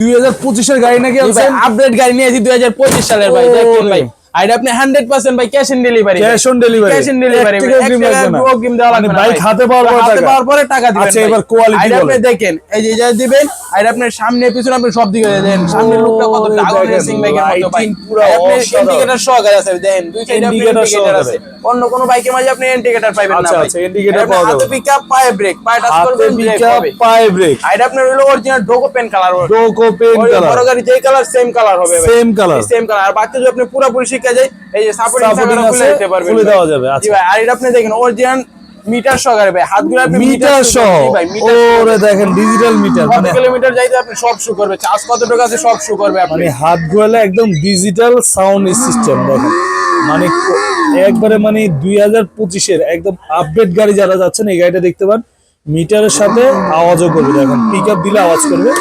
2025 এর গাড়ি নাকি আছে? আপডেট গাড়ি নিয়েছি 2025 সালের ভাই। দেখেন ভাই আর আপনি 100% ভাই cash on delivery. Cash on delivery. Cash on delivery. অগ্রিম দেওয়া লাগবে না। বাইক হাতে পাওয়ার পরে টাকা দিবেন। আচ্ছা এবার কোয়ালিটি বলেন। আপনি দেখেন এই যে যা দিবেন আর আপনি সামনে পিছনে আপনি সব দিকে দেন। সামনে লুকটা কত ডাউন রেসিং বাইকের মতো ভাই। পুরো আপনি ইন্ডিকেটর সহকারে আছে দেখেন। দুই সাইডে আপনি ইন্ডিকেটর আছে। অন্য কোন বাইকের মাঝে আপনি ইন্ডিকেটর পাবেন না ভাই। আচ্ছা ইন্ডিকেটর পাওয়া যাবে। হাতে পিকআপ পায়ে ব্রেক, পায়ে টাচ করবেন ব্রেক হবে। পায়ে ব্রেক। আর আপনার হলো original Duco paint colour. Duco paint colour. বড় গাড়ি যেই কালার সেম কালার হবে ভাই। Same colour. Same colour. আর বাকি যদি আপনি পুরোপুরি শিখে যায় এই যে সাপোর্টিং খুলে দিতে পারবেন। খুলে দেওয়া যাবে। জি ভাই আর এটা আপনি দেখেন অরিজিনাল মিটার সহকারে ভাই। হাতগুলো আপনি মিটার সহ। ওরে দেখেন ডিজিটাল মিটার। কত কিলোমিটার যাইতে আপনি সব শো করবে। চার্জ কতটুকু আছে সব শো করবে আপনি। মানে হাত ঘোরালে একদম ডিজিটাল সাউন্ড সিস্টেম দেখেন। মানে একবারে মানে 2025 এর একদম আপডেট গাড়ি যারা যাচ্ছেন এই গাড়িটা দেখতে পান। মিটারের সাথে আওয়াজও করবে দেখেন। পিকআপ দিলে আওয়াজ করবে।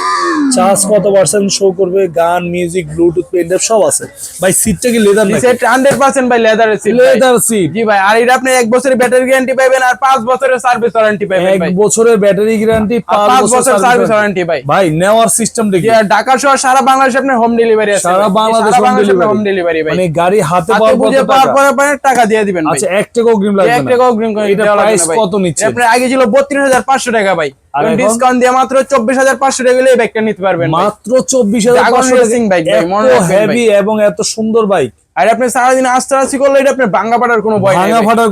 চার্জ কত পার্সেন্ট শো করবে। গান মিউজিক ব্লুটুথ পেনড্রাইভ সব আছে ভাই। সিটটা কি লেদার নাকি? সিট 100% ভাই লেদারের সিট। Leather seat. জি ভাই আর এটা আপনি 1 বছরের ব্যাটারি গ্যারান্টি পাবেন আর 5 বছরের সার্ভিস ওয়ারেন্টি পাবেন ভাই। 1 বছরের ব্যাটারি গ্যারান্টি 5 বছর সার্ভিস ওয়ারেন্টি ভাই। ভাই নেওয়ার সিস্টেম দেখি। ঢাকা সহ সারা বাংলাদেশে আপনি হোম ডেলিভারি আছে। সারা বাংলাদেশ হোম ডেলিভারি ভাই। মানে গাড়ি হাতে পাওয়ার পরে টাকা দিয়ে দিবেন ভাই। আচ্ছা 1 টাকা অগ্রিম লাগবে না। 1 টাকা অগ্রিম করে এটা প্রাইস কত নিচ্ছে? আপনি আগে ছিল 32500 টাকা ভাই। এখন ডিসকাউন্ট দিয়ে মাত্র 24500 টাকা হলে এই বাইকটা নিতে পারবেন। মাত্র 24500 রেসিং বাইক ভাই। মনে হেভি এবং এত সুন্দর বাইক। আর আপনি সারাদিন আস্তে কোনো এটা আপনি ভাঙা ফাটার কোনো ভয় নেই। ভাঙা ফাটার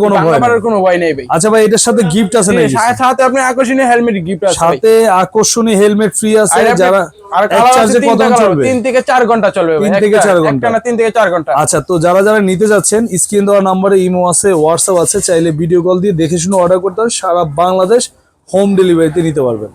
কোনো ভয় নেই ভাই। আচ্ছা ভাই এটার সাথে গিফট আছে নাকি? সাথে আপনি আকর্ষণীয় হেলমেট গিফট আছে। সাথে আকর্ষণীয় হেলমেট ফ্রি আছে। যারা আর চার্জে কত চলবে? 3 থেকে 4 ঘন্টা চলবে ভাই। 3 থেকে 4 ঘন্টা। একটা না 3 থেকে 4 ঘন্টা। আচ্ছা তো যারা নিতে যাচ্ছেন স্ক্রিন দেওয়া নম্বরে ইমো আছে, হোয়াটসঅ্যাপ আছে, চাইলে ভিডিও কল দিয়ে দেখে শুনে অর্ডার করতে পারেন। সারা বাংলাদেশ হোম ডেলিভারিতে নিতে পারবেন।